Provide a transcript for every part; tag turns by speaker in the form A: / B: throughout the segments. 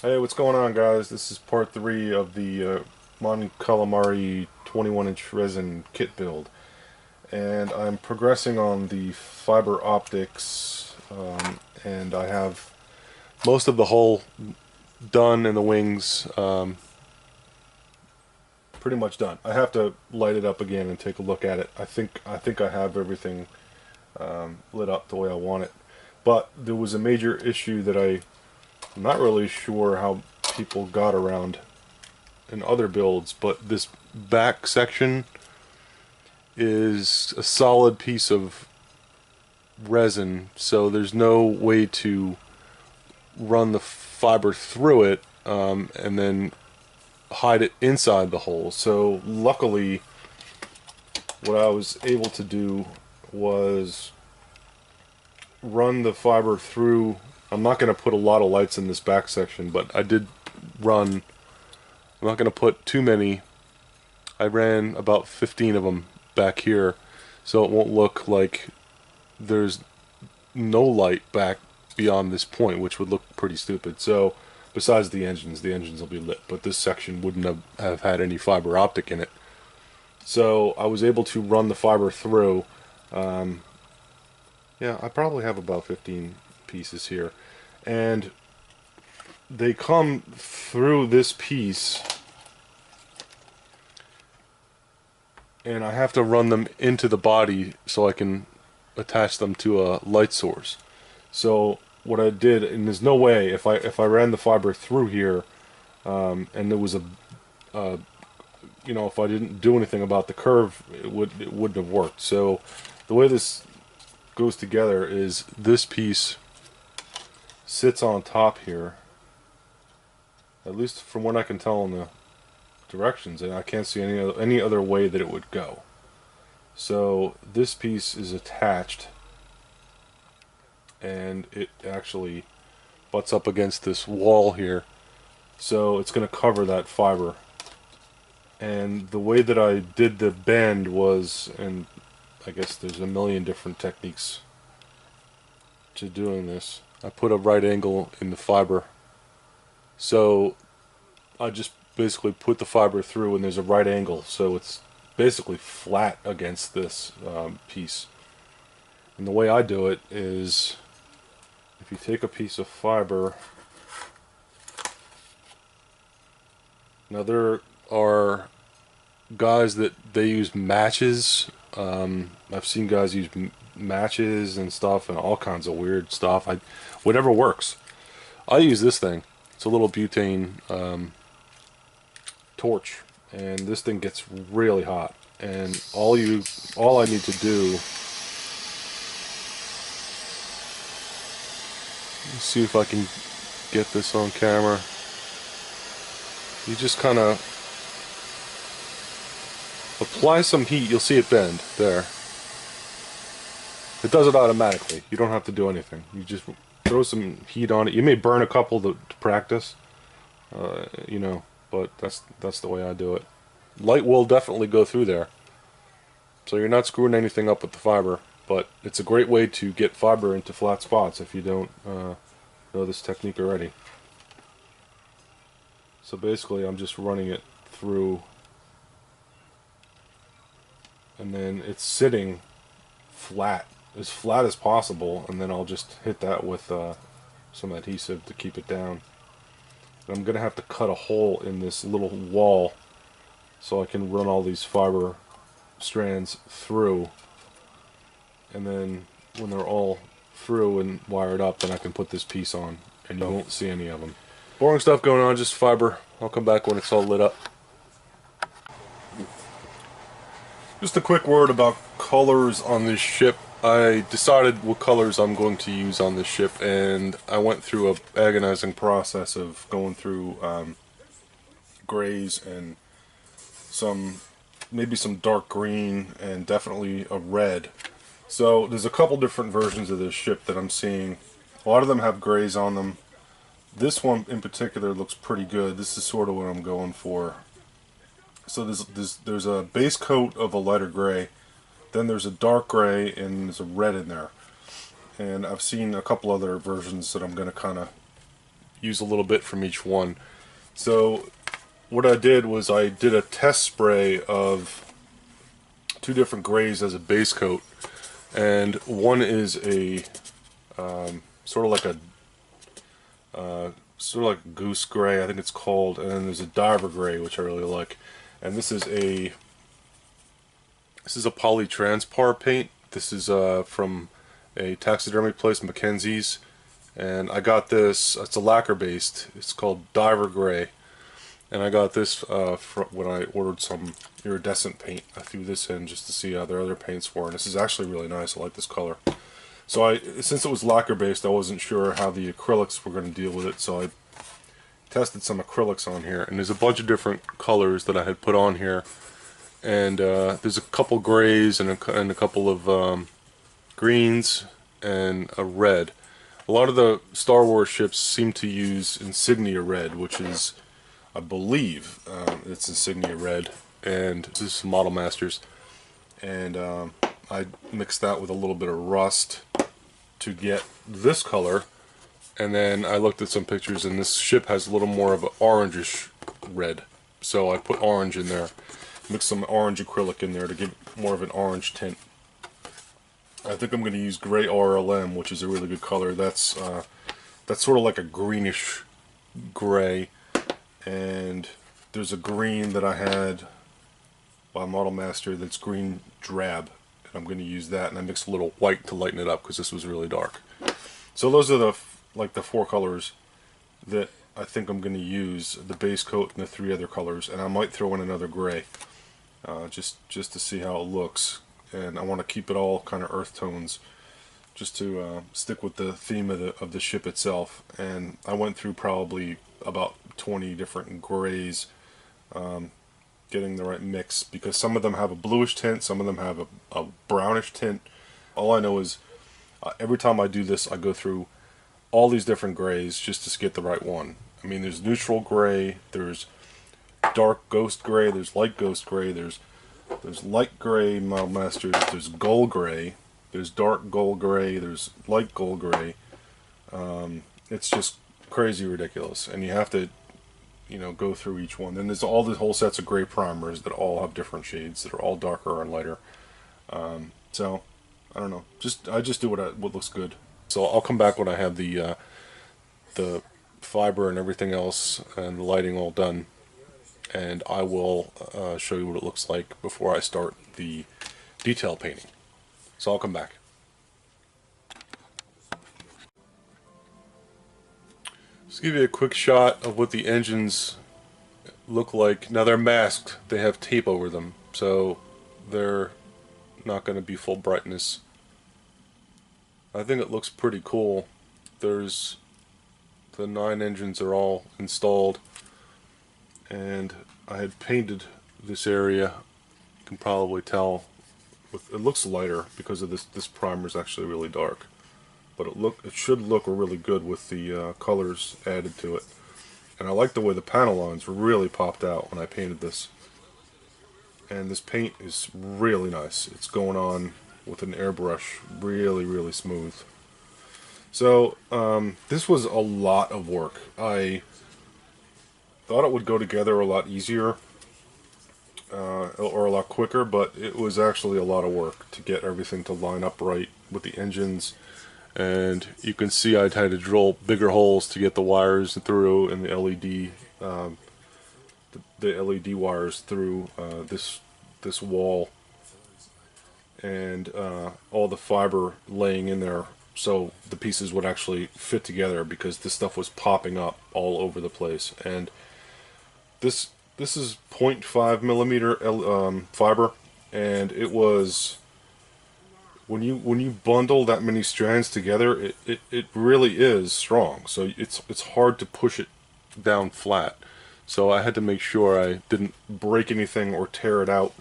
A: Hey, what's going on, guys? This is part 3 of the Mon Calamari 21-inch resin kit build. And I'm progressing on the fiber optics, and I have most of the hull done and the wings pretty much done. I have to light it up again and take a look at it. I think I have everything lit up the way I want it. But there was a major issue that I'm not really sure how people got around in other builds, but this back section is a solid piece of resin, so there's no way to run the fiber through it and then hide it inside the hole. So luckily, what I was able to do was run the fiber through. I'm not going to put a lot of lights in this back section, but I did run. I'm not going to put too many. I ran about 15 of them back here, so it won't look like there's no light back beyond this point, which would look pretty stupid. So besides the engines will be lit, but this section wouldn't have had any fiber optic in it. So I was able to run the fiber through. Yeah, I probably have about 15 pieces here, and they come through this piece, and I have to run them into the body so I can attach them to a light source. So what I did, and there's no way if I ran the fiber through here, and there was a if I didn't do anything about the curve, it wouldn't have worked. So the way this goes together is this piece sits on top here, at least from what I can tell in the directions, and I can't see any other way that it would go. So this piece is attached, and it actually butts up against this wall here, so it's going to cover that fiber. And the way that I did the bend was, and I guess there's a million different techniques to doing this, I put a right angle in the fiber. So I just basically put the fiber through, and there's a right angle, so it's basically flat against this piece. And the way I do it is, if you take a piece of fiber, now there are guys that they use matches. I've seen guys use matches and stuff and all kinds of weird stuff. Whatever works. I use this thing. It's a little butane torch, and this thing gets really hot. And all I need to do. Let's see if I can get this on camera. You just kind of apply some heat. You'll see it bend there. It does it automatically. You don't have to do anything. You just throw some heat on it. You may burn a couple to practice, but that's the way I do it. Light will definitely go through there, so you're not screwing anything up with the fiber. But it's a great way to get fiber into flat spots if you don't know this technique already. So basically, I'm just running it through, and then it's sitting flat as possible, and then I'll just hit that with some adhesive to keep it down. And I'm gonna have to cut a hole in this little wall so I can run all these fiber strands through, and then when they're all through and wired up, then I can put this piece on and you won't see any of them. Boring stuff going on, just fiber. I'll come back when it's all lit up. Just a quick word about colors on this ship. I decided what colors I'm going to use on this ship, and I went through a agonizing process of going through grays and maybe some dark green, and definitely a red. So there's a couple different versions of this ship that I'm seeing. A lot of them have grays on them. This one in particular looks pretty good. This is sort of what I'm going for. So there's a base coat of a lighter gray, then there's a dark gray, and there's a red in there. And I've seen a couple other versions that I'm going to kind of use a little bit from each one. So what I did was I did a test spray of 2 different grays as a base coat, and one is a sort of like a goose gray, I think it's called, and then there's a diver gray, which I really like. And this is a polytranspar paint. This is from a taxidermy place, Mackenzie's, and I got this. It's a lacquer based. It's called Diver Gray, and I got this when I ordered some iridescent paint. I threw this in just to see how their other paints were, and this is actually really nice. I like this color. So since it was lacquer based, I wasn't sure how the acrylics were going to deal with it, so I tested some acrylics on here, and there's a bunch of different colors that I had put on here, and there's a couple grays and a couple of greens and a red. A lot of the Star Wars ships seem to use insignia red, which is, I believe, it's insignia red, and this is Model Masters, and I mixed that with a little bit of rust to get this color. And then I looked at some pictures, and this ship has a little more of an orangish red. So I put orange in there, mixed some orange acrylic in there to give more of an orange tint. I think I'm going to use gray RLM, which is a really good color. That's sort of like a greenish gray. And there's a green that I had by Model Master that's green drab, and I'm going to use that. And I mixed a little white to lighten it up because this was really dark. So those are the 4 colors that I think I'm going to use, the base coat and the 3 other colors, and I might throw in another gray just to see how it looks. And I want to keep it all kind of earth tones just to stick with the theme of the ship itself. And I went through probably about 20 different grays, getting the right mix, because some of them have a bluish tint, some of them have a brownish tint. All I know is every time I do this, I go through all these different grays just to get the right one. I mean, there's neutral gray, there's dark ghost gray, there's light ghost gray, there's light gray Model Masters, there's gold gray, there's dark gold gray, there's light gold gray. It's just crazy ridiculous, and you have to, go through each one. Then there's all the whole sets of gray primers that all have different shades that are all darker and lighter. So I don't know. I just do what looks good. So I'll come back when I have the fiber and everything else and the lighting all done, and I will show you what it looks like before I start the detail painting. So I'll come back. Just give you a quick shot of what the engines look like. Now they're masked. They have tape over them, so they're not going to be full brightness. I think it looks pretty cool. There's the 9 engines are all installed, and I had painted this area. You can probably tell it looks lighter because of this primer is actually really dark, but it should look really good with the colors added to it. And I like the way the panel lines really popped out when I painted this. And this paint is really nice. It's going on with an airbrush, really smooth. So this was a lot of work. I thought it would go together a lot easier or a lot quicker, but it was actually a lot of work to get everything to line up right with the engines. And you can see I'd had to drill bigger holes to get the wires through, and the LED wires through this wall, and all the fiber laying in there so the pieces would actually fit together, because this stuff was popping up all over the place. And this is 0.5 millimeter fiber, and it was, when you bundle that many strands together, it really is strong. So it's hard to push it down flat. So I had to make sure I didn't break anything or tear it out.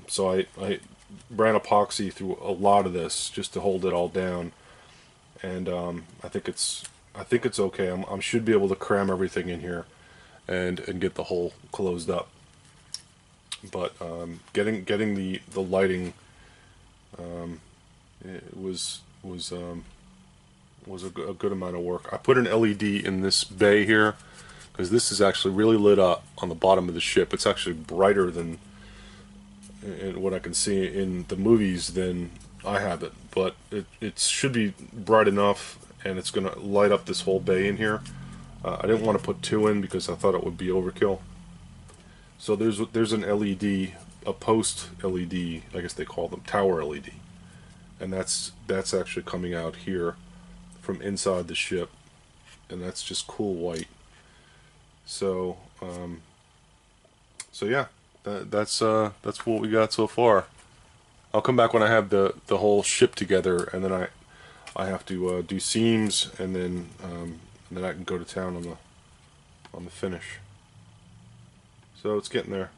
A: So I ran epoxy through a lot of this just to hold it all down, and I think it's okay. I should be able to cram everything in here and get the hole closed up. But getting the lighting it was was a good amount of work. I put an LED in this bay here because this is actually really lit up on the bottom of the ship. It's actually brighter than in what I can see in the movies than I have it, but it should be bright enough, and it's going to light up this whole bay in here. I didn't want to put two in because I thought it would be overkill. So there's an LED, a post LED, I guess they call them tower LED, and that's actually coming out here from inside the ship, and that's just cool white. So so yeah, that's what we got so far. I'll come back when I have the whole ship together, and then I have to do seams, and then I can go to town on the finish. So it's getting there.